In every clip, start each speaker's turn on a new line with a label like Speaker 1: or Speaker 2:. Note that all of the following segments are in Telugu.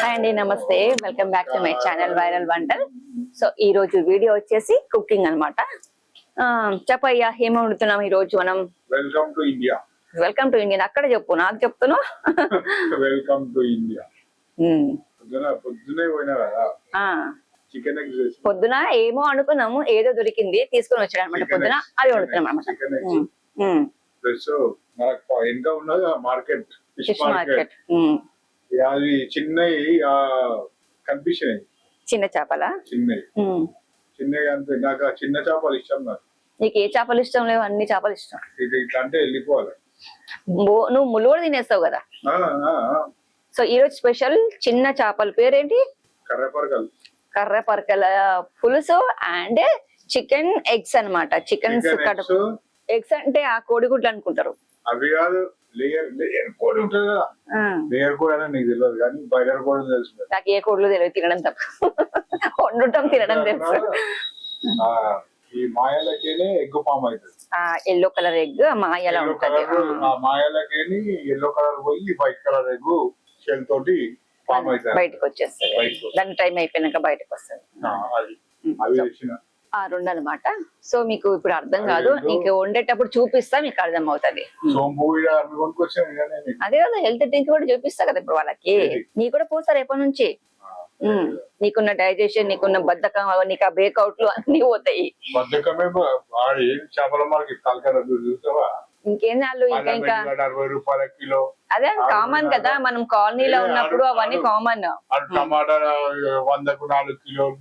Speaker 1: హాయ్ అండి, నమస్తే. Welcome back to my channel viral Vantal. సో ఈ రోజు వీడియో వచ్చేసి కుకింగ్ అన్నమాట. చెప్పయ్యా, ఏం వండుతున్నాం ఈ రోజు మనం?
Speaker 2: Welcome to India.
Speaker 1: Welcome to India అక్కడ చెప్పు, నాకు చెప్తున్నా.
Speaker 2: Welcome to India. పొద్దునే పోయినా కదా చికెన్ ఎగ్స్.
Speaker 1: పొద్దున ఏమో అనుకున్నాము, ఏదో దొరికింది తీసుకొని వచ్చాడు అనమాట. పొద్దున అది వండుతున్నాం అనమాట.
Speaker 2: చికెన్ ఎగ్స్ ప్లస్ మనకు ఇంకా ఉన్నది మార్కెట్, ఫిష్ మార్కెట్. అది చిన్నవి కనిపించినాయి.
Speaker 1: చిన్న చేపల
Speaker 2: చిన్నవి అంతే. నాకు చిన్న చేపలు ఇష్టం. నాకు
Speaker 1: నీకు ఏ చేపలు ఇష్టం లేవు, అన్ని చేపలు ఇష్టం.
Speaker 2: ఇట్లా అంటే వెళ్ళిపోవాలి.
Speaker 1: నువ్వు ముళ్ళు కూడా తినేస్తావు కదా. సో ఈ రోజు స్పెషల్ చిన్న చేపల పేరేంటి?
Speaker 2: కర్రపరకలు.
Speaker 1: కర్రపరకల పులుసు అండ్ చికెన్ ఎగ్స్ అన్నమాట. చికెన్ ఎగ్స్ అంటే ఆ కోడిగుడ్లు అనుకుంటారు.
Speaker 2: అవి కాదు, లేయర్ కోడి ఉంటుంది కదా. లేయర్ కోడి అని నీకు తెలియదు, కానీ బాయిలర్ కోడి తెలుసు.
Speaker 1: నాకు ఏ కోడ్లు తెలియదు, తినడం తప్ప. వండటం తినడం తెలుసు.
Speaker 2: ఈ మాయలకేనే ఎగ్ ఫామ్ అవుతుంది.
Speaker 1: ఎల్లో కలర్ ఎగ్ మాయలా ఉంటుంది.
Speaker 2: మాయలకేని ఎల్లో కలర్ పోయి వైట్ కలర్ ఎగ్ షెల్ తోటి ఫామ్ అవుతుంది,
Speaker 1: బయటకు వచ్చేస్తుంది. దాని టైం అయిపోయినాక బయటకు వస్తుంది. ఆ రెండు అనమాట. సో మీకు ఇప్పుడు అర్థం కాదు, నీకు వండేటప్పుడు చూపిస్తా, మీకు అర్థం అవుతుంది. అదే కదా, హెల్త్ డ్రింక్ కూడా చూపిస్తా కదా ఇప్పుడు వాళ్ళకి. నీ కూడా పోస్తారు ఎప్పటి నుంచి. నీకున్న డైజెషన్, నీకున్న బద్ధకం, నీకు ఆ బ్రేక్అవుట్లు అన్ని పోతాయి. ఇంకేం వాళ్ళు ఇంకా
Speaker 2: 60 రూపాయల కిలో.
Speaker 1: అదే కామన్ కదా, మనం కాలనీలో ఉన్నప్పుడు అవన్నీ కామన్.
Speaker 2: టమాటా 100కు 4 కిలోలు.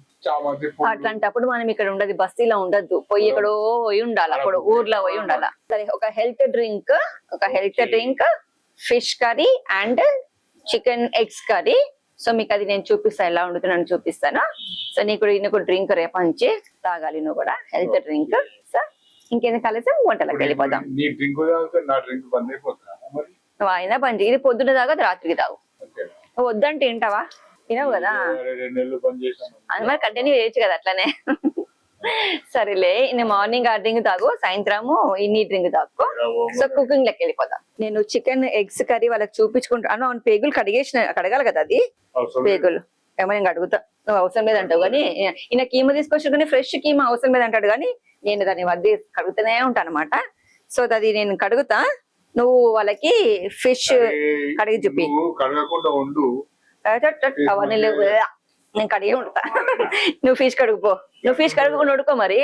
Speaker 1: అట్లాంటప్పుడు మనం ఇక్కడ ఉండదు, బస్తీలో ఉండద్దు, పోయి ఎక్కడో పోయి ఉండాలి, అప్పుడు ఊర్లో పోయి ఉండాలి. సరే, ఒక health drink fish curry and chicken eggs curry. So మీకు అది నేను చూపిస్తాను, ఎలా వండుతున్నాను చూపిస్తాను. సో నీకు డ్రింక్ రేపటి నుంచి తాగాలి, నువ్వు కూడా హెల్త్ డ్రింక్. సో ఇంకేందుకు కలిసి వంటలకు వెళ్ళిపోదాం. నువ్వు అయినా బంద్, ఇది పొద్దున తాగదు, రాత్రికి తాగు. నువ్వు వద్దంటే ఏంటావా? తినవు కదా, అది మరి కంటిన్యూ చేయొచ్చు కదా అట్లనే. సరేలే, నేను మార్నింగ్ ఆ డ్రింక్ తాగు, సాయంత్రము ఈ డ్రింక్ తాగు. సో కుకింగ్ లెక్క వెళ్ళిపోదాం. నేను చికెన్ ఎగ్స్ కర్రీ వాళ్ళకి చూపించుకుంటాను. అవును, పేగులు కడగాలి కదా, అది పేగులు ఏమో నేను అడుగుతా. నువ్వు అవసరం లేదంటావు, కానీ ఈయన కీమ తీసుకొచ్చు, కానీ ఫ్రెష్ కీమ అవసరం లేదంటాడు, కానీ నేను దాన్ని వద్ద కడుగుతూనే ఉంటాను అనమాట. సో అది నేను కడుగుతా, నువ్వు వాళ్ళకి ఫిష్ కడిగి చూపి. అవన్నీ లేవు, నేను కడిగి ఉంటా. నువ్వు ఫిష్ కడుగుపో, నువ్వు ఫిష్ కడుగుకుండా ఉడుకో మరి.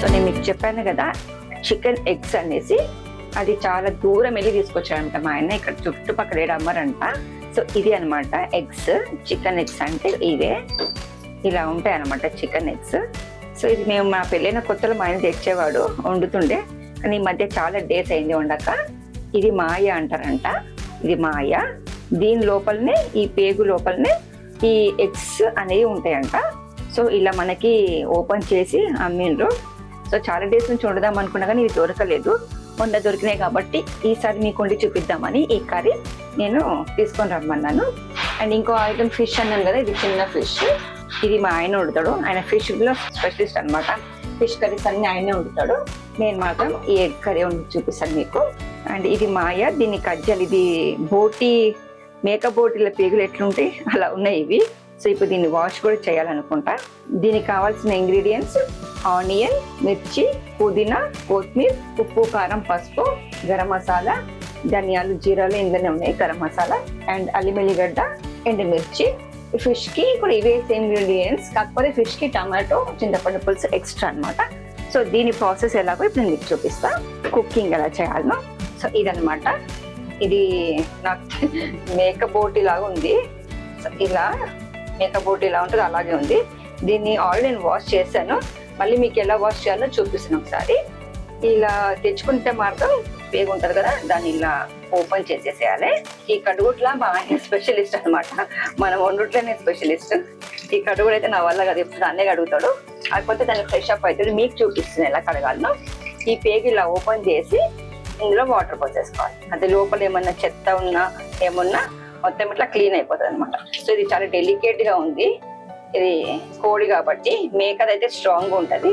Speaker 1: సో నేను మీకు చెప్పాను కదా, చికెన్ ఎగ్స్ అనేసి అది చాలా దూరం వెళ్ళి తీసుకొచ్చాడంట మా ఆయన. ఇక్కడ చుట్టుపక్కల ఏడు అమ్మరంట. సో ఇది అనమాట ఎగ్స్, చికెన్ ఎగ్స్ అంటే ఇవే, ఇలా ఉంటాయి అనమాట చికెన్ ఎగ్స్. సో ఇది మేము మా పెళ్ళైన కొత్తలో మా ఆయన తెచ్చేవాడు, వండుతుండే. కానీ ఈ మధ్య చాలా డేస్ అయింది వండక. ఇది మాయ అంటారంట, ఇది మాయ. దీని లోపలనే, ఈ పేగు లోపలనే ఈ ఎగ్స్ అనేవి ఉంటాయంట. సో ఇలా మనకి ఓపెన్ చేసి అమ్మిండ్రు. సో చాలా డేస్ నుంచి వండుదాం అనుకున్నా, కానీ ఇది దొరకలేదు. వండ దొరికినాయి కాబట్టి ఈసారి మీకు వండి చూపిద్దామని ఈ కర్రీ నేను తీసుకొని రమ్మన్నాను. అండ్ ఇంకో ఐటమ్ ఫిష్ అన్నాను కదా, ఇది చిన్న ఫిష్. ఇది మా ఆయన వండుతాడు, ఆయన ఫిష్ లో స్పెషలిస్ట్ అనమాట. ఫిష్ కర్రీస్ అన్ని ఆయనే వండుతాడు, నేను మాత్రం ఈ ఎగ్ కర్రీ వండి చూపిస్తాను మీకు. అండ్ ఇది మాయ, దీన్ని కజ్జలు, ఇది బోటి, మేక బోటీల పేగులు ఎట్లుంటాయి అలా ఉన్నాయి ఇవి. సో ఇప్పుడు దీన్ని వాష్ కూడా చేయాలనుకుంటా. దీనికి కావాల్సిన ఇంగ్రీడియంట్స్ ఆనియన్, మిర్చి, పుదీనా, కొత్తిమీర, ఉప్పు, కారం, పసుపు, గరం మసాలా, ధనియాలు, జీరాలు ఇందులోనే ఉన్నాయి, గరం మసాలా, అండ్ అల్లం వెల్లిగడ్డ, ఎండుమిర్చి. ఫిష్ కి కూడా ఇవే సేమ్ ఇంగ్రీడియంట్స్, కాకపోతే ఫిష్ కి టమాటో, చింతపండు పులుసు ఎక్స్ట్రా అనమాట. సో దీని ప్రాసెస్ ఎలాగో ఇప్పుడు నేను మీకు చూపిస్తా, కుకింగ్ ఎలా చేయాలనో. సో ఇదనమాట, ఇది నాకు మేక బోటి లాగా ఉంది. సో ఇలా మేక బోటి ఇలా ఉంటుంది, అలాగే ఉంది. దీన్ని ఆల్రెడీ నేను వాష్ చేశాను, మళ్ళీ మీకు ఎలా వాష్ చేయాలో చూపిస్తాను ఒకసారి. ఇలా తెచ్చుకుంటే మాత్రం పేగు ఉంటుంది కదా, దాన్ని ఇలా ఓపెన్ చేసేసేయాలి. ఈ కడుగుట్లా మా ఆయన స్పెషలిస్ట్ అనమాట, మనం వండుట్లోనే స్పెషలిస్ట్. ఈ కడుగుడు అయితే నా వల్ల కదా, ఇప్పుడు దాన్నే కడుగుతాడు. కాకపోతే దాన్ని ఫ్రెష్ అప్ అవుతుంది, మీకు చూపిస్తుంది ఎలా కడగాలనో. ఈ పేగు ఇలా ఓపెన్ చేసి ఇందులో వాటర్ పోసేసుకోవాలి. అది లోపల ఏమన్నా చెత్త ఉన్నా ఏమన్నా మొత్తం ఇట్లా క్లీన్ అయిపోతుంది అనమాట. సో ఇది చాలా డెలికేట్ గా ఉంది, ఇది కోడి కాబట్టి మేకదైతే స్ట్రాంగ్ ఉంటది.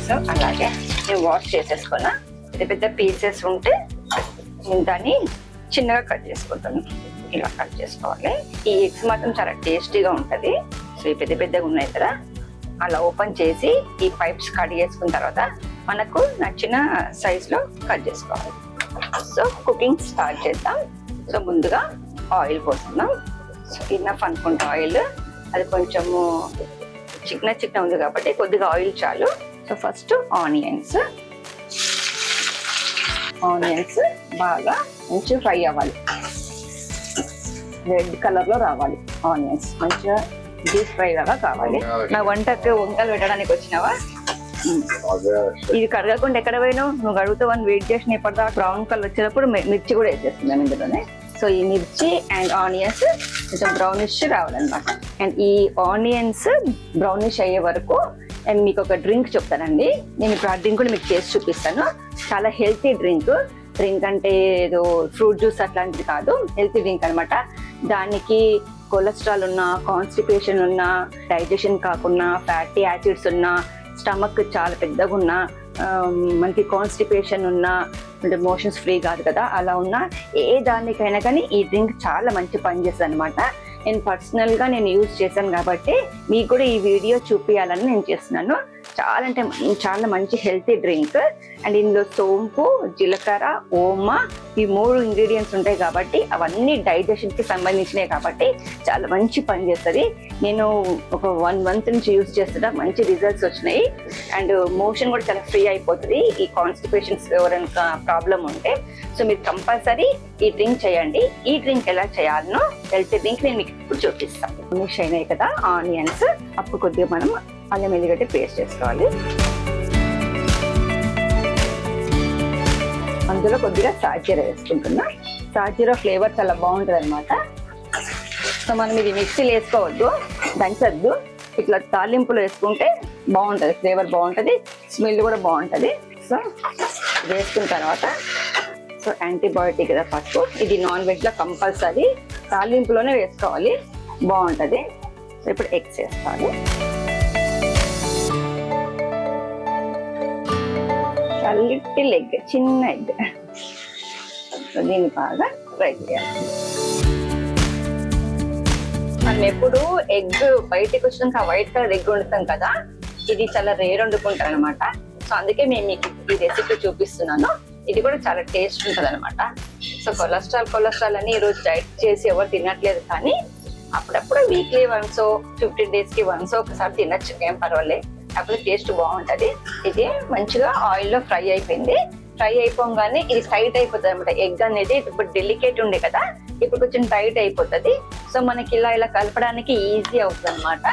Speaker 1: సో అలాగే నేను వాష్ చేసేసుకున్నా. పెద్ద పెద్ద పీసెస్ ఉంటే నేను దాన్ని చిన్నగా కట్ చేసుకుంటాను. ఇలా కట్ చేసుకోవాలి. ఈ ఎగ్స్ మాత్రం చాలా టేస్టీగా ఉంటది. సో ఈ పెద్ద పెద్దగా ఉన్నాయి కదా, అలా ఓపెన్ చేసి ఈ పైప్స్ కట్ చేసుకున్న తర్వాత మనకు నచ్చిన సైజ్ లో కట్ చేసుకోవాలి. సో కుకింగ్ స్టార్ట్ చేద్దాం. సో ముందుగా ఆయిల్ పోస్తున్నాం. సో ఇన్నఫ్ అనుకుంటా ఆయిల్, అది కొంచెము చిన్న ఉంది కాబట్టి కొద్దిగా ఆయిల్ చాలు. సో ఫస్ట్ ఆనియన్స్ బాగా మంచిగా ఫ్రై అవ్వాలి. రెడ్ కలర్ లో రావాలి ఆనియన్స్, మంచిగా డీప్ ఫ్రై లాగా కావాలి. నా వంటలు పెట్టడానికి వచ్చినావా? ఇది కడగకుండా ఎక్కడ పోయినావు? నువ్వు కడుగుతావని వెయిట్ చేసిన ఇప్పటిదాకా బ్రౌన్ కలర్ వచ్చినప్పుడు మిర్చి కూడా వేసేస్తున్నాం ఇందులోనే. సో ఈ మిర్చి అండ్ ఆనియన్స్ కొంచెం బ్రౌనిష్ రావాలన్నమాట. అండ్ ఈ ఆనియన్స్ బ్రౌనిష్ అయ్యే వరకు అండ్ మీకు ఒక డ్రింక్ చెప్తానండి. నేను ఇప్పుడు ఆ డ్రింక్ కూడా మీకు చేసి చూపిస్తాను. చాలా హెల్తీ డ్రింక్ అంటే ఏదో ఫ్రూట్ జ్యూస్ అట్లాంటిది కాదు, హెల్తీ డ్రింక్ అనమాట. దానికి కొలెస్ట్రాల్ ఉన్నా, కాన్స్టిపేషన్ ఉన్నా, డైజెషన్ కాకుండా, ఫ్యాటీ యాసిడ్స్ ఉన్నా, స్టమక్ చాలా పెద్దగా ఉన్నా, మనకి కాన్స్టిపేషన్ ఉన్నా, అంటే మోషన్స్ ఫ్రీ కాదు కదా, అలా ఉన్నా ఏ దానికైనా కానీ ఈ డ్రింక్ చాలా మంచి పని చేస్తుంది అనమాట. నేను పర్సనల్గా యూజ్ చేశాను కాబట్టి మీకు కూడా ఈ వీడియో చూపించాలని నేను చేస్తున్నాను. చాలా మంచి హెల్తీ డ్రింక్. అండ్ ఇందులో సోంపు, జీలకర్ర, ఓమా ఈ 3 ఇంగ్రీడియంట్స్ ఉంటాయి కాబట్టి అవన్నీ డైజెషన్కి సంబంధించినవి కాబట్టి చాలా మంచి పని చేస్తుంది. నేను ఒక 1 month నుంచి యూజ్ చేస్తున్నా, మంచి రిజల్ట్స్ వచ్చినాయి. అండ్ మోషన్ కూడా చాలా ఫ్రీ అయిపోతుంది ఈ కాన్స్టిపేషన్స్ ఎవరైనా ప్రాబ్లం ఉంటే. సో మీరు కంపల్సరీ ఈ డ్రింక్ చేయండి. ఈ డ్రింక్ ఎలా చేయాలనో హెల్తీ డ్రింక్ నేను మీకు ఇప్పుడు చూపిస్తాను. మిక్స్ అయినాయి కదా ఆనియన్స్, అప్పుడు కొద్దిగా మనం అల్లం వెల్లిగడ్డ పేస్ట్ చేసుకోవాలి. అందులో కొద్దిగా సాజీరా వేసుకుంటున్నా. సాజీరా ఫ్లేవర్ చాలా బాగుంటుంది అనమాట. సో మనం ఇది మిక్సీలో వేసుకోవద్దు, దంచద్దు, ఇట్లా తాలింపులో వేసుకుంటే బాగుంటుంది, ఫ్లేవర్ బాగుంటుంది, స్మెల్ కూడా బాగుంటుంది. సో వేసుకున్న తర్వాత సో యాంటీబయాటిక్ కదా పసుపు, ఇది నాన్ వెజ్లో కంపల్సరీ తాలింపులోనే వేసుకోవాలి, బాగుంటుంది. సో ఇప్పుడు ఎగ్స్ వేసుకోవాలి. లిటిల్ ఎగ్, చిన్న ఎగ్. సో దీన్ని బాగా ఫ్రై చేయాలి. మనం ఎప్పుడు ఎగ్ బయటకు వచ్చినాక వైట్ కలర్ ఎగ్ వండుతాం కదా, ఇది చాలా రేర్ వండుకుంటారు అనమాట. సో అందుకే మేము మీకు ఈ రెసిపీ చూపిస్తున్నాను. ఇది కూడా చాలా టేస్ట్ ఉంటుంది అనమాట. సో కొలెస్ట్రాల్ అని ఈరోజు డైట్ చేసి ఎవరు తినట్లేదు, కానీ అప్పుడప్పుడు వీక్లీ వన్స్ 15 daysకి వన్స్ ఒకసారి తినచ్చు, ఏం పర్వాలేదు. అప్పుడు టేస్ట్ బాగుంటుంది. ఇది మంచిగా ఆయిల్లో ఫ్రై అయిపోయింది. ఫ్రై అయిపోగానే ఇది టైట్ అయిపోతుంది అనమాట. ఎగ్ అనేది ఇప్పుడు డెలికేట్ ఉండే కదా, ఇప్పుడు కొంచెం టైట్ అయిపోతుంది. సో మనకి ఇలా కలపడానికి ఈజీ అవుతుంది అనమాట.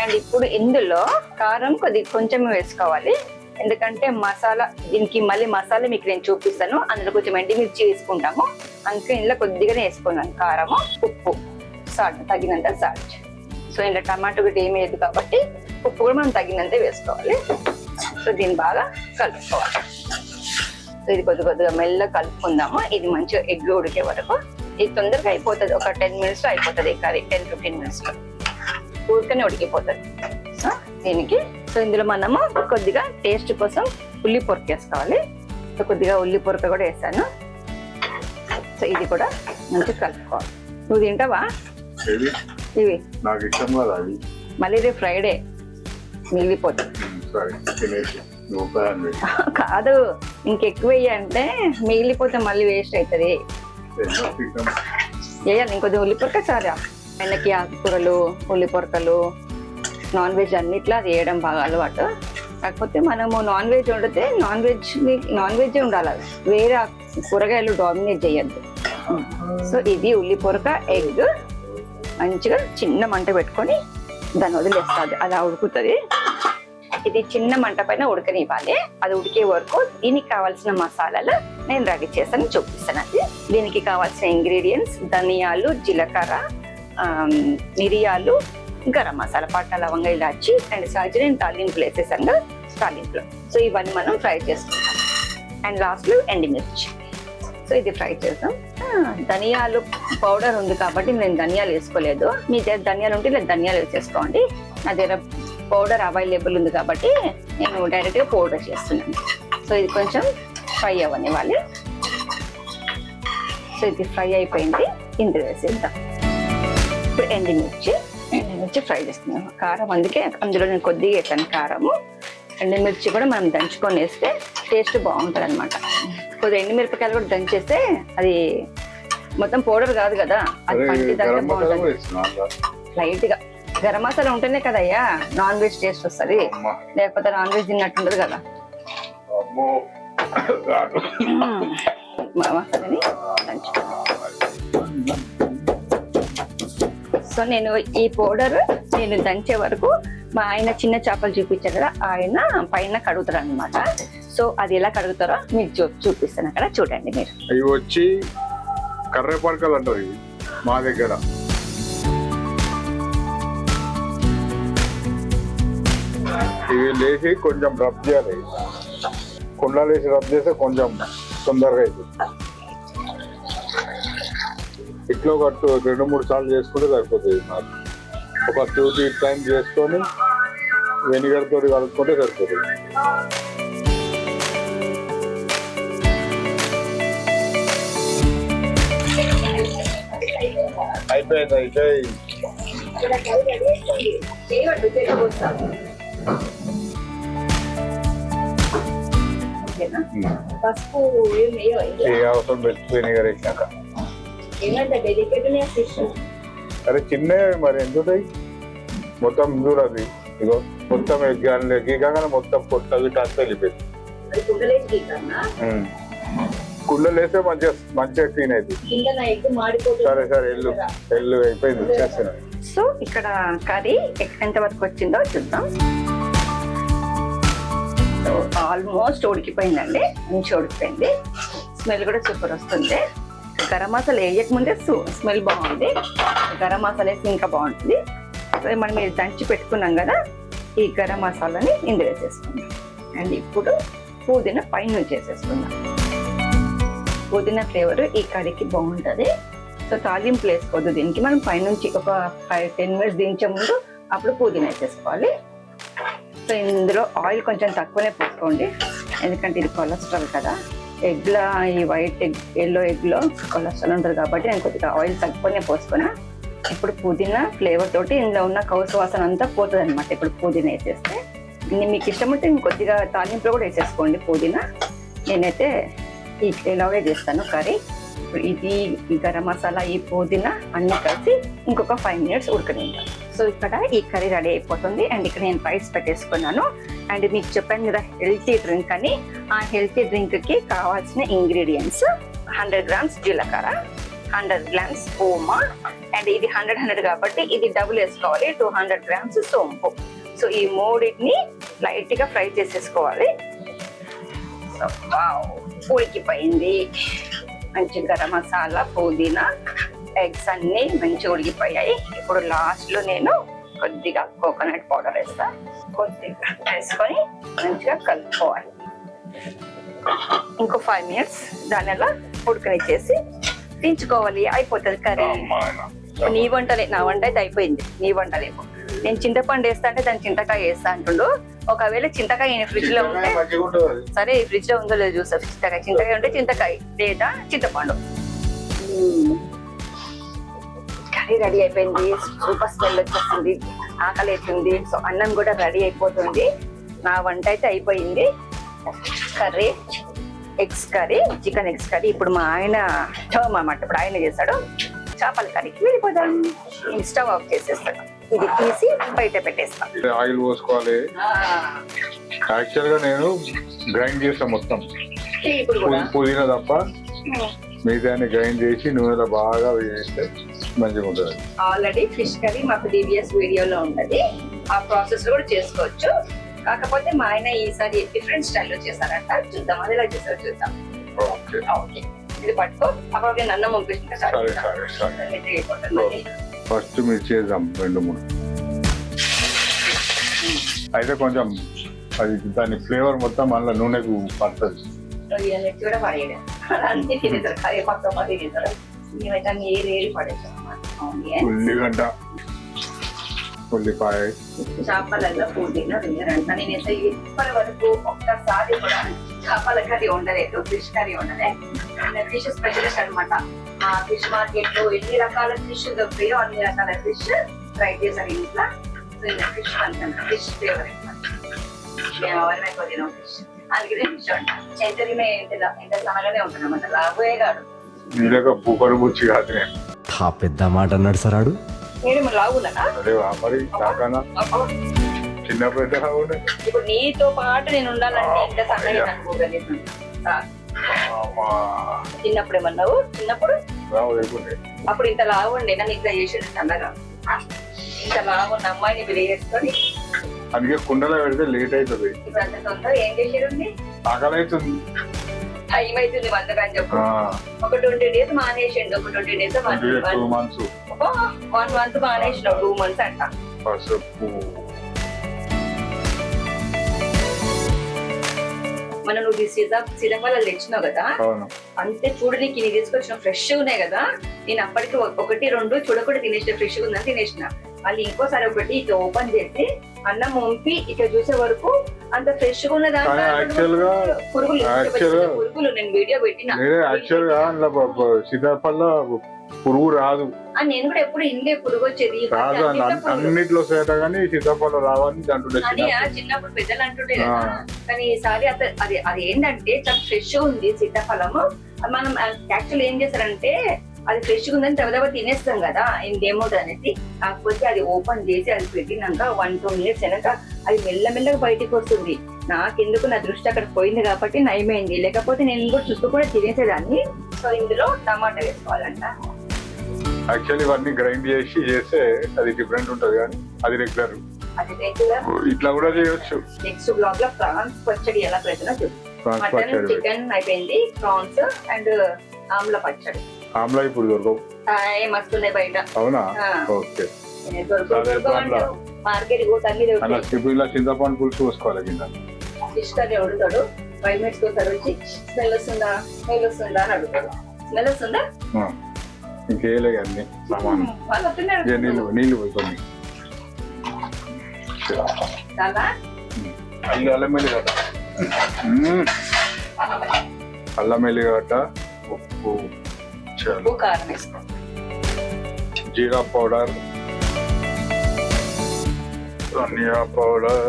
Speaker 1: అండ్ ఇప్పుడు ఇందులో కారం కొంచెం వేసుకోవాలి, ఎందుకంటే మసాలా దీనికి మళ్ళీ మసాలా మీకు నేను చూపిస్తాను. అందులో కొంచెం ఎండుమిర్చి వేసుకుంటాము, అందుకే ఇందులో కొద్దిగానే వేసుకున్నాను. కారము, ఉప్పు, సాల్ట్, తగినంత సాల్ట్. సో ఇందులో టమాటో గడ్డ ఏమి లేదు కాబట్టి ఉప్పు కూడా మనం తగినంతే వేసుకోవాలి. సో దీన్ని బాగా కలుపుకోవాలి. సో ఇది కొద్దిగా మెల్లగా కలుపుకుందాము. ఇది మంచిగా ఎగ్ ఉడికే వరకు. ఇది తొందరగా అయిపోతుంది, ఒక 10 minutes అయిపోతుంది. కర్రీ 10-15 minutes ఊరికనే ఉడికిపోతుంది. సో దీనికి ఇందులో మనము కొద్దిగా టేస్ట్ కోసం ఉల్లి పొరక వేసుకోవాలి. సో కొద్దిగా ఉల్లి పొరక కూడా వేసాను. సో ఇది కూడా మంచిగా కలుపుకోవాలి. నువ్వు తింటావా ఇవి?
Speaker 2: నాకు ఇష్టం కదా అవి.
Speaker 1: మళ్ళీ రేపు ఫ్రైడే మిగిలిపోతుంది. కాదు, ఇంకెక్కువ అంటే మిగిలిపోతే మళ్ళీ వేస్ట్ అవుతుంది. వేయాలి ఇంకొద్ది ఉల్లి పొరక చాలా. ఆయనకి ఆకుకూరలు, ఉల్లి పొరకలు, నాన్ వెజ్ అన్నిట్లో అది వేయడం బాగా అలవాటు. కాకపోతే మనము నాన్ వెజ్ వండితే నాన్ వెజ్ ఉండాలి, వేరే కూరగాయలు డామినేట్ చేయొద్దు. సో ఇది ఉల్లి పొరక, ఎగ్ మంచిగా చిన్న మంట పెట్టుకొని దాన్ని వదిలేస్తుంది, అలా ఉడుకుతుంది. ఇది చిన్న మంట పైన ఉడకనివ్వాలి. అది ఉడికే వరకు దీనికి కావాల్సిన మసాలాలు నేను రెడీ చేస్తాను, చూపిస్తాను. అది దీనికి కావాల్సిన ఇంగ్రీడియంట్స్ ధనియాలు, జీలకర్ర, మిరియాలు, గరం మసాలా, పట్ట, లవంగ, ఇలాచి అండ్ సాజీరా తాలింపులు వేసేసాను తాలింపులో. సో ఇవన్నీ మనం ఫ్రై చేసుకుంటాం. అండ్ లాస్ట్లో ఎండుమిర్చి. సో ఇది ఫ్రై చేద్దాం. ధనియాలు పౌడర్ ఉంది కాబట్టి నేను ధనియాలు వేసుకోలేదు. మీ దగ్గర ధనియాలు ఉంటే లేదా ధనియాలు వేసేసుకోండి. నా దగ్గర పౌడర్ అవైలబుల్ ఉంది కాబట్టి నేను డైరెక్ట్గా పౌడర్ చేస్తున్నాను. సో ఇది కొంచెం ఫ్రై అవ్వనివ్వాలి. సో ఇది ఫ్రై అయిపోయింది, ఇందులో వేసేద్దాం. ఇప్పుడు ఎండుమిర్చి ఫ్రై చేస్తున్నాను. కారం అందుకే అందులో నేను కొద్దిగా వేసాను కారము. ఎండుమిర్చి కూడా మనం దంచుకొని వేస్తే టేస్ట్ బాగుంటుంది అనమాట. కొద్దిగా ఎండుమిరపకాయలు కూడా దంచేస్తే అది మొత్తం పౌడర్ కాదు కదా, అది పంటి దగ్గర బాగుంటుంది. లైట్ గా గరం మసాలా ఉంటేనే కదయ్యా నాన్ వెజ్ టేస్ట్ వస్తుంది, లేకపోతే నాన్ వెజ్ తిన్నట్టుండదు కదా. మసాలాని దంచుకోవాలి. సో నేను ఈ పౌడర్ నేను దంచే వరకు మా ఆయన చిన్న చేపలు చూపించారు కదా, ఆయన పైన కడుగుతారు అనమాట. సో అది ఎలా కడుగుతారో మీకు చూపిస్తాను, అక్కడ చూడండి మీరు.
Speaker 2: ఇవి వచ్చి కర్రేపారకాలు అంటారు ఇవి మా దగ్గర. ఇవి లేచి కొంచెం రబ్ చేయాలి. కుండలు వేసి రబ్ చేస్తే కొంచెం తొందరగా అవుతుంది. ఇట్లా ఒక 2-3 సార్లు చేసుకుంటే సరిపోతుంది. నాకు ఒక 2-3 టైం చేసుకొని వెనిగర్ తోటి కలుపుకుంటే సరిపోతుంది. అయిపోయింది.
Speaker 1: పసుపు
Speaker 2: ఏ అవసరం పెట్టి వెనిగర్ వేసినాక. అరే చిన్నవి మరి ఎందుకు మొత్తం చూడదు. ఇగో మొత్తం గీకగానే మొత్తం పొట్ట గిట్ట అంతా వెళ్ళిపోయింది. కుండలు వేస్తే మంచిగా క్లీన్ అవుతుంది. సరే ఎల్లు అయిపోయింది.
Speaker 1: సో ఇక్కడ కర్రీ ఎంత వరకు వచ్చిందో చూద్దాం. ఆల్మోస్ట్ ఉడికిపోయిందండి, మంచిగా ఉడికిపోయింది. స్మెల్ కూడా సూపర్ వస్తుంది. గరం మసాలా వేయక ముందే స్మెల్ బాగుంది, గరం మసాలా వేసి ఇంకా బాగుంటుంది. మనం ఇది దంచి పెట్టుకున్నాం కదా, ఈ గరం మసాలాని ఇందులో వేసేసుకుందాం. అండ్ ఇప్పుడు పుదీనా పైన వేసేసుకుందాం. పుదీనా ఫ్లేవర్ ఈ కర్రీకి బాగుంటుంది. సో తాలింపు వేసుకోవద్దు దీనికి, మనం పైనుంచి ఒక 5-10 మినిట్స్ దించే ముందు అప్పుడు పుదీనా వేసేసుకోవాలి. సో ఇందులో ఆయిల్ కొంచెం తక్కువనే పోసుకోండి, ఎందుకంటే ఇది కొలెస్ట్రాల్ కదా. ఎగ్లో ఈ వైట్ ఎగ్ ఎల్లో ఎగ్లో కొలెస్ట్రాల్ ఉంటుంది కాబట్టి నేను కొద్దిగా ఆయిల్ తక్కువనే పోసుకున్నా. ఇప్పుడు పుదీనా ఫ్లేవర్ తోటి ఇందులో ఉన్న కౌసు వాసన అంతా పోతుంది అనమాట. ఇప్పుడు పుదీనా వేసేస్తే మీకు ఇష్టం ఉంటే ఇంకొద్దిగా తాలింపులో కూడా వేసేసుకోండి పుదీనా. నేనైతే ఇలాగే చేస్తాను కర్రీ. ఇది ఈ గరం మసాలా ఈ పుదీనా అన్ని కలిసి ఇంకొక 5 మినిట్స్ ఉడకనిద్దాం. సో ఇక్కడ ఈ కర్రీ రెడీ అయిపోతుంది. అండ్ ఇక్కడ నేను రైస్ పెట్టేసుకున్నాను. అండ్ మీకు చెప్పాను కదా హెల్తీ డ్రింక్ అని, ఆ హెల్తీ డ్రింక్కి కావాల్సిన ఇంగ్రీడియంట్స్ 100 గ్రామ్స్ జీలకర్ర, 100 గ్రామ్స్ ఓమా, అండ్ ఇది 100 కాబట్టి ఇది డబుల్ వేసుకోవాలి, 200 గ్రామ్స్ సోంపు. సో ఈ మూడింటిని లైట్గా ఫ్రై చేసేసుకోవాలి. సో ఉడికిపోయింది. మంచి గరం మసాలా పుదీనా ఎగ్స్ అన్ని మంచిగా ఉడికిపోయాయి. ఇప్పుడు లాస్ట్లో నేను కొద్దిగా కోకోనట్ పౌడర్ వేస్తా. కొద్దిగా వేసుకొని మంచిగా కలుపుకోవాలి. ఇంకో 5 మినిట్స్ దాని అలా ఉడకనిచ్చేసి దించుకోవాలి. అయిపోతుంది కర్రీ. నీ వంటలే, నా వంట అయితే అయిపోయింది, నీ వంటలేమో. నేను చింతపండు వేస్తా అంటే దాని చింతకాయ వేస్తా అంటుండు. ఒకవేళ చింతకాయ ఫ్రిడ్జ్ లో ఉంటే సరే, ఈ ఫ్రిడ్జ్ లో ఉందో లేదో చూస్తా. చింతకాయ ఉంటే చింతకాయ, లేదా చింతపండు. కర్రీ రెడీ అయిపోయింది. సూపర్ స్మెల్ వచ్చేస్తుంది, ఆకలి అవుతుంది. సో అన్నం కూడా రెడీ అయిపోతుంది. నా వంట అయితే అయిపోయింది. Curry eggs curry, chicken eggs curry. ఇప్పుడు మా ఆయన టర్మ్ అన్నమాట, ఇప్పుడు ఆయన చేస్తాడు. చేపల కర్రీకి వెళ్ళిపోదాం. నేను స్టవ్ ఆఫ్ చేసేస్తాను. ఇది తీసి బయట పెట్టేస్తాం.
Speaker 2: ఆయిల్ పోసుకోవాలి. యాక్చువల్ గా నేను గ్రైండ్ చేస్తాను మొత్తం పుదీనా తప్ప, మిగతాన్ని గ్రైండ్ చేసి నూనెలో బాగా వేస్తే మంచిగా ఉంటుంది.
Speaker 1: ఆల్రెడీ ఫిష్ కర్రీ మాకు DBS వీడియోలో ఉన్నది, ఆ ప్రాసెస్ కూడా చేసుకోవచ్చు. కాకపోతే మా ఆయన ఈసారి డిఫరెంట్ స్టైల్లో చేశారంట. చూద్దాం అది ఎలా చేస్తారో చూద్దాం. ఓకే, ఇది పట్టుకో. అప్పుడు నేను అన్నం పంపిస్తుంటే
Speaker 2: ఫస్ట్ మిర్చి వేద్దాం 2-3. అయితే కొంచెం అది దాని ఫ్లేవర్ మొత్తం అందులో నూనెకు పడుతుంది.
Speaker 1: ఇంట్లో ఇవన్నీ కూడా పడేయడం అన్ని తినేస్తారు కరివేపాకు పది తినేస్తారు మేమైతే అన్ని ఏది పడేస్తాం అన్నమాట.
Speaker 2: ఉల్లిగడ్డ, ఉల్లిపాయ,
Speaker 1: చేపలలో పుదీనా వేయరంట. నేనైతే ఇప్పటి వరకు ఒక్కసారి కూడా చేపల కర్రీ ఉండలేదు, ఫిష్ కర్రీ ఉండలేదు. ఫిష్ స్పెషలిస్ట్ అనమాట. ఆ ఫిష్ మార్కెట్ లో ఎన్ని రకాల ఫిష్ దొరుకుతాయో అన్ని రకాల ఫిష్ ట్రై చేశారు ఇంట్లో. సో ఇంకా ఫిష్ అంటాను, ఫిష్ ఫేవరెట్ మేము ఎవరైనా కొద్దిగా ఫిష్ అందుకనే ఫిష్ అంటాం. ఎంత తినే ఎంత సన్నగానే ఉంటాను అన్నమాట, లాభోయే కాదు.
Speaker 2: ఇందాక పూకడు బుచ్చి కాదు
Speaker 3: పెద్ద మాట అన్నాడు సరాడు.
Speaker 1: నేను లాగున్నానా
Speaker 2: అదే మరి కాకనా చిన్నప్పుడు అయితే ఉండే.
Speaker 1: ఇప్పుడు నీతో పాటు నేను ఉండాలంటే ఇంత సన్నగా అనుకోగలుగుతాను. చిన్నప్పుడు ఏమన్నావు? చిన్నప్పుడు అప్పుడు ఇంత లాగుండే నన్ను ఇంత చేసేది సన్నగా. ఇంత లాగున్న అమ్మాయిని పెళ్లి చేసుకొని
Speaker 2: అందుకే కుండలో పెడితే లేట్ అవుతుంది.
Speaker 1: ఇప్పుడు అంత తొందర ఏం చేసేది?
Speaker 2: ఆకలి అవుతుంది,
Speaker 1: టైం అవుతుంది వందకని చెప్పు. ఒక 20 days మానేసిండు, ఒక 20 days
Speaker 2: 2 months
Speaker 1: 1 month మానేసినావు, 2 months అంట.
Speaker 2: పసుపు
Speaker 1: మనం నువ్వు సిరంగాలు తెచ్చినావు కదా, అంతే చూడు నీకు ఇన్ని తీసుకొచ్చిన ఫ్రెష్ ఉన్నాయి కదా. నేను అప్పటికి 1 2 చూడకుండా తినేసిన, ఫ్రెష్ ఉందని తినేసిన. మళ్ళీ ఇంకోసారి ఒకటి ఇట్లా ఓపెన్ చేసి అన్నం వంపి ఇట్లా చూసే వరకు అంత ఫ్రెష్ గా ఉన్న దాంట్లో పురుగులు నేను వీడియో పెట్టిన.
Speaker 2: యాక్చువల్ గా సీతాఫల పురుగు రాదు.
Speaker 1: నేను కూడా ఎప్పుడు ఇందే పురుగు వచ్చేది
Speaker 2: రాదు అన్నిట్లో సేట కానీ సీతాఫలం రావని అంటుండే
Speaker 1: చిన్నప్పుడు పెద్దలు అంటుండే కదా. కానీ ఈసారి అది ఏంటంటే చాలా ఫ్రెష్ ఉంది సీతాఫలము. మనం యాక్చువల్ ఏం చేస్తారంటే అది ఫ్రెష్ గా ఉందని దెబ్బ తినేస్తాం కదా, ఇంకేమవుతుంది అనేసి. కాకపోతే అది ఓపెన్ చేసి అది పెట్టినాక 1-2 minutes అయినాక అది మెల్లమెల్లగా బయటికి వస్తుంది. నాకెందుకు నా దృష్టి అక్కడ పోయింది కాబట్టి నయమైంది, లేకపోతే నేను కూడా చూస్తూ కూడా తినేసేదాన్ని. సో ఇందులో టమాటా వేసుకోవాలంట.
Speaker 2: యాక్చువల్లీ ఇవన్నీ గ్రైండ్ చేస్తే అది డిఫరెంట్ ఉంటది కానీ అది రెగ్యులర్.
Speaker 1: అది రెగ్యులర్
Speaker 2: ఇట్లా కూడా చేయొచ్చు.
Speaker 1: నెక్స్ట్ బ్లాగ్ లో ప్రాన్స్ పచ్చడి ఎలా పెడుతున్నా చూడు. మటన్ చికెన్ అయిపోయింది, ప్రాన్స్ అండ్ ఆమ్లా పచ్చడి.
Speaker 2: ఆమ్లా ఇప్పుడు దొరకవు,
Speaker 1: మస్తున్నాయి బయట.
Speaker 2: అవునా? ఓకే.
Speaker 1: మార్కెట్ పోతాను,
Speaker 2: చింతపండు పులుసు పోసుకోవాలి కింద.
Speaker 1: ఫిష్ కర్రీ అడుగుతాడు, 5 minutes ఒకసారి వచ్చి స్మెల్ వస్తుందా అని అడుగుతాడు. స్మెల్ వస్తుందా?
Speaker 2: ఇంకేలే అన్ని సామాన్ నీళ్ళు పోయి కొన్ని
Speaker 1: చాలా
Speaker 2: అల్లం ఎల్లిగడ్డ, అల్లం ఎల్లిగడ్డ, ఉప్పు,
Speaker 1: కారం వేసుకో,
Speaker 2: జీరా పౌడర్, ధనియా పౌడర్.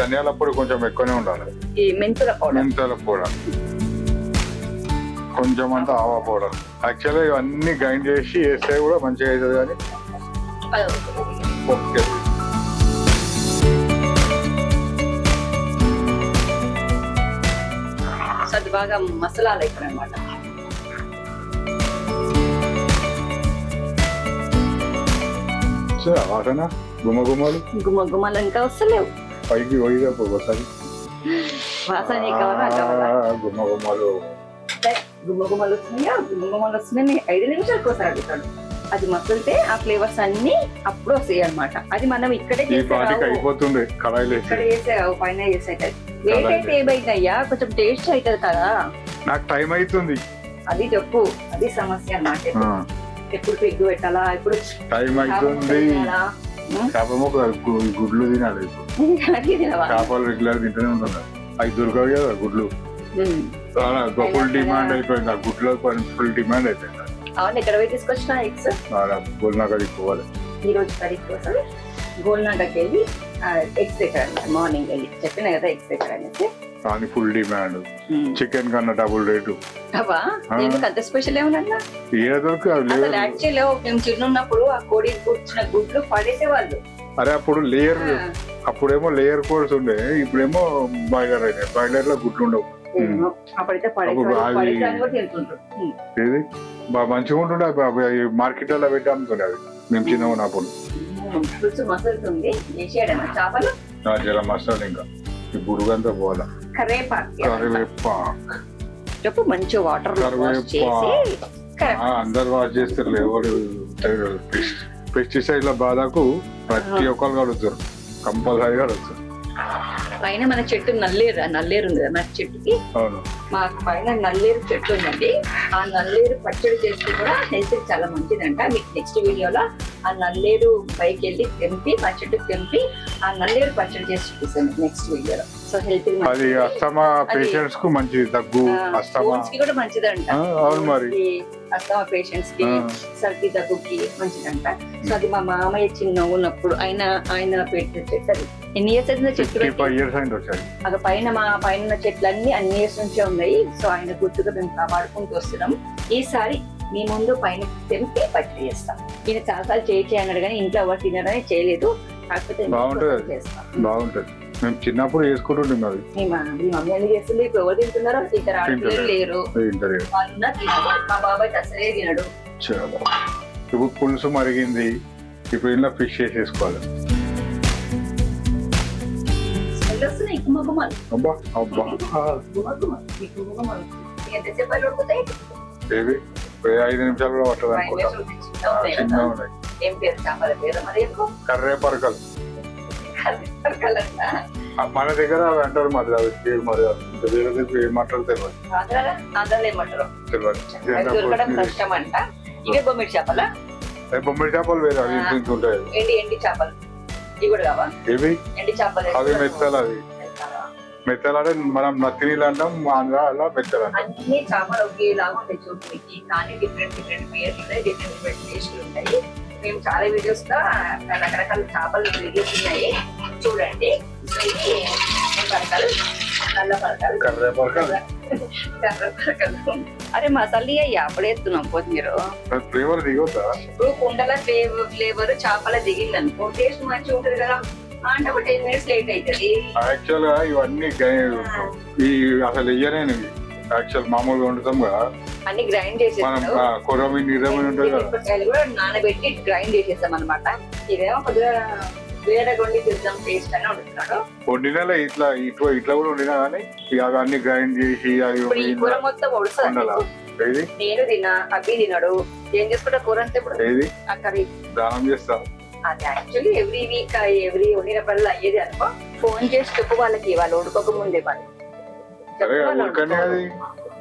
Speaker 2: ధనియాల పొడి కొంచెం ఎక్కువనే ఉండాలి.
Speaker 1: ఈ మెంతుల
Speaker 2: పౌడర్ కొంచెం అంతా ఆవా పౌడర్. యాక్చువల్గా ఇవన్నీ గ్రైండ్ చేసి వేస్తే కూడా మంచిగా అవుతుంది కానీ ఓకే.
Speaker 1: అది బాగా మసాలాలు అయిపోయి అనమాట.
Speaker 2: వాసన
Speaker 1: గుమ్మలు ఇంకా వస్తలేవు
Speaker 2: పైకి పోయిపోయి
Speaker 1: వాసన కావాలా? గుమ్మలు వస్తున్నాయి. 5 నిమిషాలకు ఒకసారి అడుగుతాడు. అది మసులితే ఆ ఫ్లేవర్స్ అన్ని అప్పుడు వస్తాయి అనమాట. అది మనం ఇక్కడే
Speaker 2: అయిపోతుంది,
Speaker 1: ఇక్కడ చేసావు పైన చేసే లేట్ అయితే ఏమైందయ్యా, కొంచెం టేస్ట్ అవుతుంది కదా.
Speaker 2: నాకు టైం అవుతుంది,
Speaker 1: అది చెప్పు. అది సమస్య అన్నమాట. ఎప్పుడు పెగ్గు పెట్టాలా, ఎప్పుడు
Speaker 2: టైం అవుతుంది. గుడ్లు తినాలి, చేపలు రెగ్యులర్ తింటూనే ఉంటుంది. అవి దొరకవు కదా గుడ్లు, ఫుల్ డిమాండ్ అయిపోయింది. ఆ గుడ్లో ఫుల్ డిమాండ్ అయిపోయింది.
Speaker 1: అవును, ఎక్కడ పోయి తీసుకొచ్చిన ఎగ్స్
Speaker 2: గోల్నాగకి పోవాలి.
Speaker 1: ఈ రోజు కర్రీ కోసం గోల్నాగకి వెళ్ళి ఎగ్స్ ఎక్కడ మార్నింగ్ వెళ్ళి చెప్పిన కదా ఎగ్స్ ఎక్కడ అనేసి.
Speaker 2: కానీ ఫుల్ డిమాండ్, చికెన్ కన్నా డబుల్ రేటు.
Speaker 1: ఎందుకు అంత స్పెషల్ ఏమన్నా? యాక్చువల్ మేము చిన్నప్పుడు ఆ కోడి కూర్చున్న గుడ్లు పడేసేవాళ్ళు.
Speaker 2: అరే అప్పుడు లేయర్, అప్పుడేమో లేయర్ కోడ్స్ ఉండే, ఇప్పుడేమో బాయిలర్ అయినాయి. బాయిలర్ లో గుడ్లు ఉండవు.
Speaker 1: అప్పుడైతే
Speaker 2: ఏది బాగా మంచిగా ఉంటుండే, మార్కెట్ లో పెట్టి అమ్ముతుండే అవి మేము చిన్నగా ఉన్నప్పుడు.
Speaker 1: మసలుతుంది చేపలు
Speaker 2: జర మసాలా ఇంకా ఈ బురుగంతా పోవాలా. కరివేపాకు
Speaker 1: చెప్పు, మంచి వాటర్
Speaker 2: అందరు వాష్ చేస్తారు. ఎవరు పెస్టిసైడ్ల బాధకు ప్రతి ఒక్కరు కడుగుతారు, కంపల్సరీగా కడుగుతారు.
Speaker 1: పైన మన చెట్టు నల్లేరు ఉంది కదా మన చెట్టుకి,
Speaker 2: అవును.
Speaker 1: మాకు పైన నల్లేరు చెట్టు ఉందండి. ఆ నల్లేరు పచ్చడి చేస్తే కూడా హెల్త్ చాలా మంచిదంట. మీకు నెక్స్ట్ వీడియోలో ఆ నల్లేరు పైకి వెళ్ళి తెంపి మా చెట్టుకు తెంపి ఆ నల్లేరు పచ్చడి చేసి చూపిస్తాను నెక్స్ట్ వీడియోలో. సో హెల్త్
Speaker 2: అది అస్తమా పేషెంట్స్ కు మంచిది, దగ్గు అస్తమా
Speaker 1: కి కూడా మంచిదంట.
Speaker 2: అవును మరి
Speaker 1: అస్తమా పేషెంట్స్ కి, సర్ది దగ్గుకి మంచిదంట. సో అది మా మామయ్య చిన్న ఉన్నప్పుడు ఆయన పెట్టిన చెట్టు. అది ఎన్ని ఇయర్స్ అయితే చెట్టు
Speaker 2: 55 years అయింది వచ్చాయి.
Speaker 1: అక్కడ పైన మా పైన చెట్లన్నీ అన్ని ఇయర్స్ నుంచే ఉన్నాయి. సో ఆయన గుర్తుగా మేము కాపాడుకుంటూ వస్తున్నాం. ఈసారి మీ ముందు పైన తెంపి పచ్చడి చేస్తాం. ఈయన చాలాసార్లు చేయి అన్నాడు కానీ ఇంట్లో ఎవరు తినడని చేయలేదు. కాకపోతే చేస్తాం,
Speaker 2: బాగుంటది. మేము చిన్నప్పుడు వేసుకుంటుండే మరి.
Speaker 1: మీ మమ్మీ అన్ని చేస్తుంది. ఇప్పుడు ఎవరు తింటున్నారో ఇద్దరు ఆడపిల్లలు లేరు. వాళ్ళున్నా తినరు. మా బాబాయ్ అసలే తినడు.
Speaker 2: ఇప్పుడు పులుసు మరిగింది, ఇప్పుడు ఇలా ఫిష్ చేసేసుకోవాలి.
Speaker 1: వస్తున్నాయి గుమ్మగుమ్మలు.
Speaker 2: అబ్బా అబ్బా
Speaker 1: ఎంతసేపు ఉడుకుతాయి?
Speaker 2: 5 నిమిషాలు కూడా పట్టదు అనుకుంటా. చిన్న ఉన్నాయి.
Speaker 1: ఏం పేరు చేపల పేరు మరి?
Speaker 2: కర్రేపరకలు మన దగ్గర అవి అంటారు. మరి అవి పేరు మరి వేరే దగ్గర ఏమంటారు తెలియదు.
Speaker 1: ఆంధ్రాలో ఏమంటారు దొరకడం కష్టం అంట. ఇవే బొమ్మిడి చేపలా?
Speaker 2: బొమ్మిడి చేపలు వేరే అవి ఉంటాయి.
Speaker 1: ఎండి చేపలు ఇవి కూడా కావా?
Speaker 2: ఏవి?
Speaker 1: ఎండి చేపలు
Speaker 2: అవి మెత్తలు. అవి మెత్తలు అంటే మనం నత్తినీళ్ళు అంటాం, ఆంధ్ర అలా మెత్తలు అంటాం.
Speaker 1: అన్ని చేపలు ఒకేలాగా ఉంటాయి చూడడానికి, కానీ డిఫరెంట్ పేర్లు ఉన్నాయి, డిఫరెంట్ టేస్ట్లు ఉంటాయి. మేము చాలా వీడియోస్ గా రకరకాల చేపలు వీడియోస్ ఉన్నాయి చూడండి. పరకలు, నల్ల పరకలు,
Speaker 2: కర్రేపరకలు.
Speaker 1: అరే మసాలా అప్పుడే ఎత్తున్నాం పోతే మీరు.
Speaker 2: ఫ్లేవర్ దిగొద్దా?
Speaker 1: ఇప్పుడు కుండల ఫ్లేవర్ చేపల దిగింది అనుకో, టేస్ట్ మంచిగా ఉంటుంది కదా. అంటే ఒక 10 minutes లేట్ అవుతుంది.
Speaker 2: యాక్చువల్ గా ఇవన్నీ అసలు వెయ్యనే యాక్చువల్ మామూలుగా వండుతాం కదా,
Speaker 1: అన్ని గ్రైండ్
Speaker 2: మనం
Speaker 1: చేసేస్తాం.
Speaker 2: కొరమీన్ ఇరమీన్ ఉంటుంది కదా,
Speaker 1: మిరపకాయలు కూడా నానబెట్టి గ్రైండ్ చేసేస్తాం అనమాట. ఇదేమో కొద్దిగా వేరే వండి తిందాం టేస్ట్ అని వండుతున్నాడు.
Speaker 2: వండినా ఇట్లా కూడా వండినా కానీ అవి అన్ని గ్రైండ్ చేసి
Speaker 1: ఇప్పుడు ఈ కూర మొత్తం వడుస్తుంది. నేను తిన్నా, అబ్బి తిన్నాడు. ఏం చేసుకుంటా కూర అంతా ఇప్పుడు
Speaker 2: ఏది
Speaker 1: అక్కడ
Speaker 2: దానం చేస్తా.
Speaker 1: అది యాక్చువల్లీ ఎవ్రీ వీక్ వండినప్పుడల్లా అయ్యేది అనుకో. ఫోన్ చేసి చెప్పు వాళ్ళకి, వాళ్ళు ఉడకక ముందే వాళ్ళు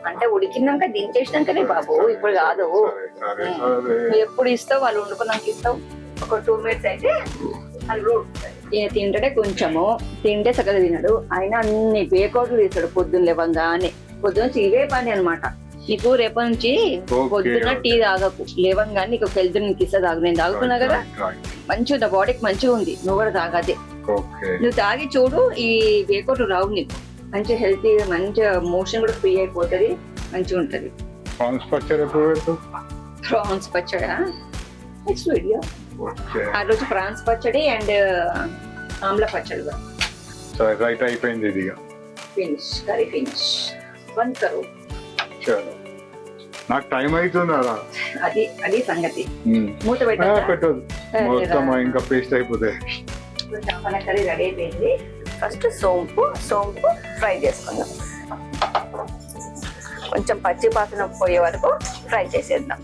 Speaker 1: అంటే ఉడికినాక దించేసినాకనే బాబు, ఇప్పుడు కాదు. నువ్వు ఎప్పుడు ఇస్తావు, వాళ్ళు వండుకున్నాక ఇస్తావు. ఒక 2 minutes అయితే అది తింటే కొంచెము తింటే సగలు తినడు. ఆయన అన్ని బేకోట్లు తీస్తాడు పొద్దున్న లేవంగానే. పొద్దున్న ఇవే పని అనమాట. నీకు రేపటి నుంచి పొద్దున్న టీ తాగకు, లేవంగానే నీకు హెల్త్ నీకు ఇస్తా తాగు. నేను తాగుతున్నా కదా, మంచిగా బాడీకి మంచిగా ఉంది. నువ్వు కూడా తాగదే. నువ్వు తాగి చూడు, ఈ బేకోట్లు రావు నీకు. మంచి హెల్తీ, మంచిగా మోషన్ కూడా ఫ్రీ అయిపోతుంది, మంచిగా ఉంటది.
Speaker 2: ప్రాన్స్
Speaker 1: పచ్చడి నెక్స్ట్ వీడియో. ఆ రోజు ప్రాన్స్ పచ్చడి అండ్ ఆమ్ల పచ్చడి
Speaker 2: రైట్ అయిపోయింది. ఇది
Speaker 1: ఫినిష్, కర్రీ ఫినిష్. 1 crore.
Speaker 2: నాకు టైం అవుతుంది అలా.
Speaker 1: అది సంగతి. మూత
Speaker 2: పెట్టదు మొత్తం, ఇంకా పేస్ట్ అయిపోతాయి.
Speaker 1: చేపల కర్రీ రెడీ అయిపోయింది. ఫస్ట్ సోంపు ఫ్రై చేసుకుందాం. కొంచెం పచ్చి వాసన పోయే వరకు ఫ్రై చేసేద్దాం.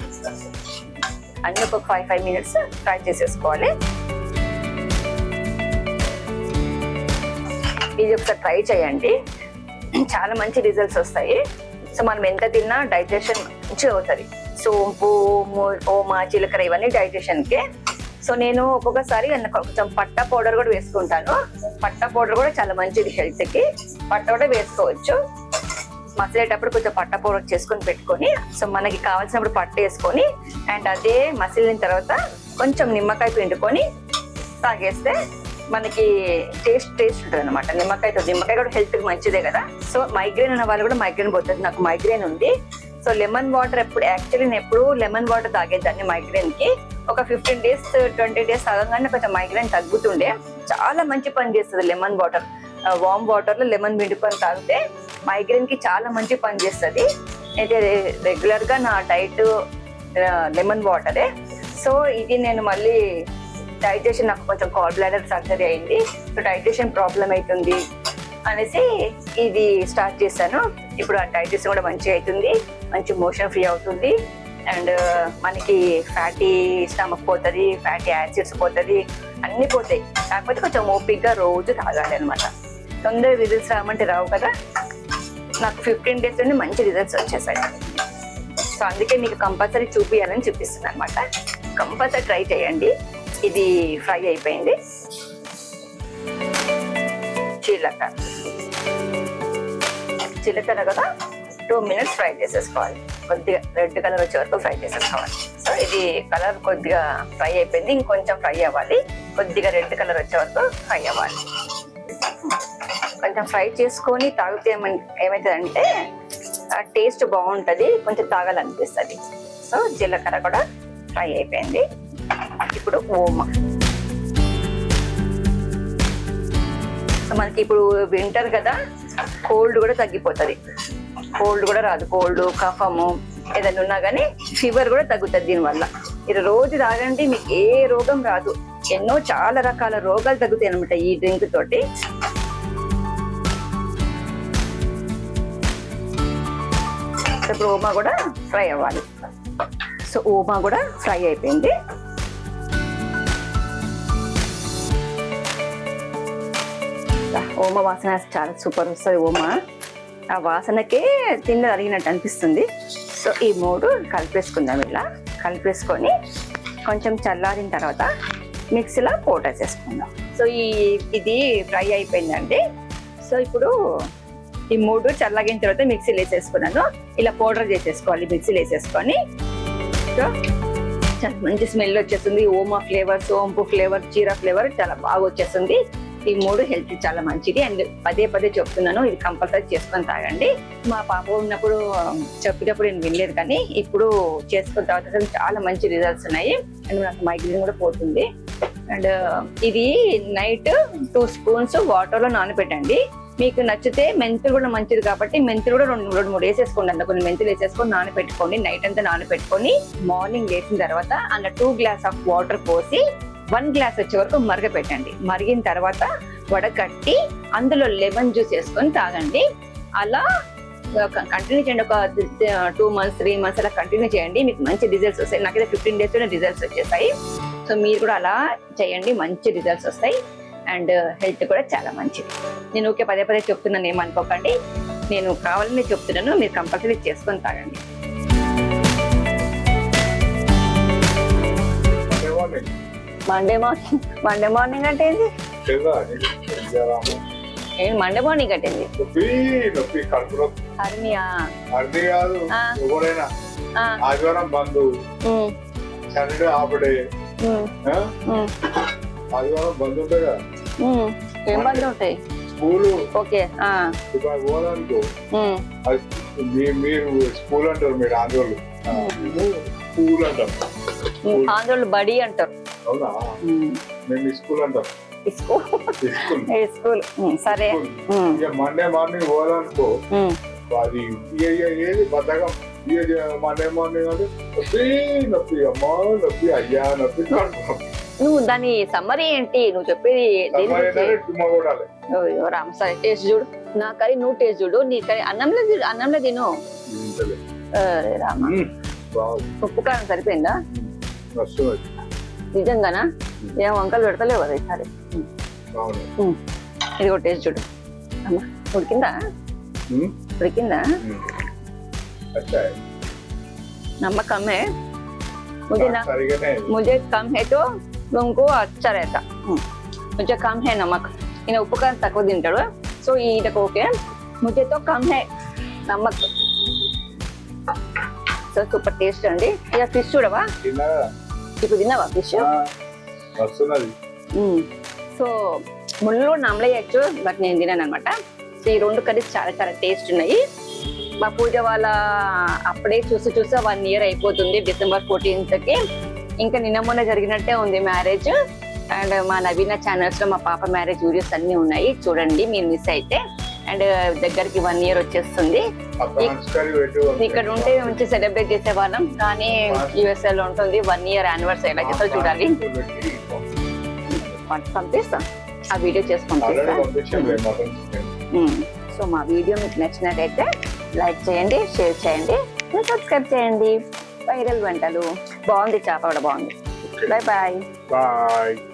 Speaker 1: అన్ని ఒక 5 minutes ఫ్రై చేసేసుకోవాలి. ఇది ఒకసారి ట్రై చేయండి, చాలా మంచి రిజల్ట్స్ వస్తాయి. సో మనం ఎంత తిన్నా డైజెషన్ మంచిగా అవుతుంది. సోంపు, ఓమా, జీలకర్ర ఇవన్నీ డైజెషన్కే. సో నేను ఒక్కొక్కసారి కొంచెం పట్టా పౌడర్ కూడా వేసుకుంటాను. పట్టా పౌడర్ కూడా చాలా మంచిది హెల్త్కి. పట్ట కూడా వేసుకోవచ్చు. మసిలేటప్పుడు కొంచెం పట్ట పౌడర్ చేసుకొని పెట్టుకొని, సో మనకి కావాల్సినప్పుడు పట్ట వేసుకొని అండ్ అదే మసిలిన తర్వాత కొంచెం నిమ్మకాయ పిండుకొని తాగేస్తే మనకి టేస్ట్ ఉంటుంది అనమాట. నిమ్మకాయ కూడా హెల్త్కి మంచిదే కదా. సో మైగ్రేన్ ఉన్న వాళ్ళు కూడా మైగ్రేన్ పోతుంది. నాకు మైగ్రేన్ ఉంది. సో లెమన్ వాటర్ నేను ఎప్పుడు లెమన్ వాటర్ తాగేదాన్ని మైగ్రేన్ కి. ఒక 15 days 20 days తాగగానే కొంచెం మైగ్రేన్ తగ్గుతుండే. చాలా మంచి పని చేస్తుంది లెమన్ వాటర్. వామ్ వాటర్ లో లెమన్ పిండుకొని తాగితే మైగ్రేన్ కి చాలా మంచి పని చేస్తుంది. అయితే రెగ్యులర్ గా నా డైట్ లెమన్ వాటరే. సో ఇది నేను మళ్ళీ డైజెషన్, నాకు కొంచెం గాల్ బ్లాడర్ సర్జరీ అయింది. సో డైజెషన్ ప్రాబ్లం అవుతుంది అనేసి ఇది స్టార్ట్ చేశాను. ఇప్పుడు ఆ డైజెషన్ కూడా మంచిగా అవుతుంది, మంచి మోషన్ ఫ్రీ అవుతుంది. అండ్ మనకి ఫ్యాటీ స్టమక్ పోతుంది, ఫ్యాటీ యాసిడ్స్ పోతుంది, అన్ని పోతాయి. కాకపోతే కొంచెం ఓపిక్గా రోజు తాగాలి అనమాట. తొందరగా రిజల్ట్స్ రామంటే రావు కదా. నాకు 15 days నుండి మంచి రిజల్ట్స్ వచ్చేసాయి. సో అందుకే మీకు కంపల్సరీ చూపించాలని చూపిస్తున్నాను అనమాట. కంపల్సరీ ట్రై చేయండి. ఇది ఫ్రై అయిపోయింది. జీలకర్ర కదా 2 minutes ఫ్రై చేసేసుకోవాలి. కొద్దిగా రెడ్ కలర్ వచ్చే వరకు ఫ్రై చేసేసుకోవాలి. సో ఇది కలర్ కొద్దిగా ఫ్రై అయిపోయింది. ఇంకొంచెం ఫ్రై అవ్వాలి. కొద్దిగా రెడ్ కలర్ వచ్చే వరకు ఫ్రై అవ్వాలి. కొంచెం ఫ్రై చేసుకొని తాగితే ఏమవుతుందంటే టేస్ట్ బాగుంటుంది, కొంచెం తాగాలనిపిస్తుంది. సో జీలకర్ర కూడా ఫ్రై అయిపోయింది. ఇప్పుడు ఓమా. సో మనకి ఇప్పుడు వింటర్ కదా, కోల్డ్ కూడా తగ్గిపోతుంది. కోల్డ్ కూడా రాదు. కోల్డ్, కఫము ఏదైనా ఉన్నా కానీ ఫీవర్ కూడా తగ్గుతుంది దీనివల్ల. ఇది రోజు తాగండి, మీకు ఏ రోగం రాదు. ఎన్నో చాలా రకాల రోగాలు తగ్గుతాయి అనమాట ఈ డ్రింక్ తోటి. ఇప్పుడు ఓమా కూడా ఫ్రై అవ్వాలి. సో ఓమా కూడా ఫ్రై అయిపోయింది. ఓమా వాసన చాలా సూపర్ వస్తుంది. ఓమా ఆ వాసనకే తిండి అరిగినట్టు అనిపిస్తుంది. సో ఈ 3 కలిపేసుకుందాం. ఇలా కలిపేసుకొని కొంచెం చల్లారిన తర్వాత మిక్సీలో పౌడర్ చేసుకుందాం. సో ఇది ఫ్రై అయిపోయిందండి. సో ఇప్పుడు ఈ 3 చల్లగిన తర్వాత మిక్సీలో వేసేసుకున్నాను. ఇలా పౌడర్ చేసేసుకోవాలి. మిక్సీలో వేసేసుకొని చాలా మంచి స్మెల్ వచ్చేస్తుంది. ఓమా ఫ్లేవర్, సోంపు ఫ్లేవర్, జీరా ఫ్లేవర్ చాలా బాగా వచ్చేస్తుంది. ఈ 3 హెల్త్ చాలా మంచిది. అండ్ పదే చెప్తున్నాను, ఇది కంపల్సరీ చేసుకొని తాగండి. మా పాప ఉన్నప్పుడు చెప్పేటప్పుడు నేను వినలేదు, కానీ ఇప్పుడు చేసుకున్న తర్వాత చాలా మంచి రిజల్ట్స్ ఉన్నాయి. అండ్ నాకు మైగ్రేన్ కూడా పోతుంది. అండ్ ఇది నైట్ 2 spoons వాటర్లో నానబెట్టండి. మీకు నచ్చితే మెంతులు కూడా మంచిది కాబట్టి మెంతులు కూడా 2-3 వేసేసుకోండి. అందులో కొన్ని మెంతులు వేసేసుకొని నానబెట్టుకోండి. నైట్ అంతా నానబెట్టుకొని మార్నింగ్ లేచిన తర్వాత అందులో 2 glasses ఆఫ్ వాటర్ పోసి 1 glass వచ్చే వరకు మరగపెట్టండి. మరిగిన తర్వాత వడకట్టి అందులో లెమన్ జ్యూస్ వేసుకొని తాగండి. అలా కంటిన్యూ చేయండి. ఒక 2 months 3 months అలా కంటిన్యూ చేయండి. మీకు మంచి రిజల్ట్స్ వస్తాయి. నాకైతే 15 days లోనే రిజల్ట్స్ వచ్చేసాయి. సో మీరు కూడా అలా చేయండి, మంచి రిజల్ట్స్ వస్తాయి. అండ్ హెల్త్ కూడా చాలా మంచిది. నేను ఓకే పదే చెప్తున్నాను, ఏమనుకోకండి. నేను కావాలని చెప్తున్నాను, మీరు కంపల్సరీ చేసుకొని తాగండి. మండే మార్నింగ్ అంటే ఏంది? మండే మార్నింగ్ అంటే
Speaker 2: ఆదివారం బంధు, సండే హాఫ్డే. ఆదివారం బంద్ ఉంటాయి కదా.
Speaker 1: ఏం బంద్ ఉంటాయి?
Speaker 2: స్కూలు.
Speaker 1: ఓకే.
Speaker 2: పోదనుకో, మీరు స్కూల్ అంటారు, మీరు ఆంధ్రోళ్ళు స్కూల్ అంటారు.
Speaker 1: ఆంధ్రోళ్ళు బడి అంటారు.
Speaker 2: అవునా? మేము స్కూల్ అంటాం.
Speaker 1: స్కూల్. సరే.
Speaker 2: మండే మార్నింగ్ పోదనుకో, అది ఏది బద్దకం. మండే మార్నింగ్ అంటే నొప్పి అమ్మా, నొప్పి అయ్యా, నొప్పి.
Speaker 1: నువ్వు దాని సమ్మరీ ఏంటి? నువ్వు చెప్పేది రామ్. సరే టేస్ట్ చూడు. నా కర్రీ నువ్వు టేస్ట్ చూడు. నీ కర్రీ అన్నంలో తిను. రామ, ఉప్పు కారం సరిపోయిందా? నిజంగానా? ఏం వంకలు పెడతలేవు కదా ఈసారి. ఇది కూడా టేస్ట్ చూడు. అమ్మా ఉడికిందా? ఉడికిందా? नमक कम है, मुझे कम है तो तुमको अच्छा रहता. मुझे कम है नमक. इन उपकार तक तिंटाడు. So ఈటకు okay. मुझे तो कम है नमक. సో సూపర్ టేస్ట్ అండి. ఇక ఫిష్ చూడవా? ఇప్పుడు తిన్నావా ఫిష్? సో ముళ్ళు కూడా నమ్మలేయచ్చు, బట్ నేను తిన్నాను అనమాట. సో ఈ 2 కర్రీస్ చాలా టేస్ట్ ఉన్నాయి. మా పూజ వాళ్ళ అప్పుడే చూసి 1 year అయిపోతుంది. December 14th ఇంకా నిన్న మొన్న జరిగినట్టే ఉంది మ్యారేజ్. అండ్ మా నవీన ఛానల్స్ లో మా పాప మ్యారేజ్ వీడియోస్ అన్ని ఉన్నాయి, చూడండి మీరు మిస్ అయితే. అండ్ దగ్గరికి 1 year వచ్చేస్తుంది. ఇక్కడ ఉంటే మంచి సెలబ్రేట్ చేసే వాళ్ళం, కానీ USA లో ఉంటుంది. 1 year యానివర్సరీ ఎలా చేస్తా చూడాలి. పంపిస్తాం, ఆ వీడియో చేసి పంపిస్తాం. సో మా వీడియో మీకు నచ్చినట్టయితే లైక్ చేయండి, షేర్ చేయండి, సబ్స్క్రైబ్ చేయండి. వైరల్ వంటలు బాగుంది, చేప కూడా బాగుంది. Bye bye.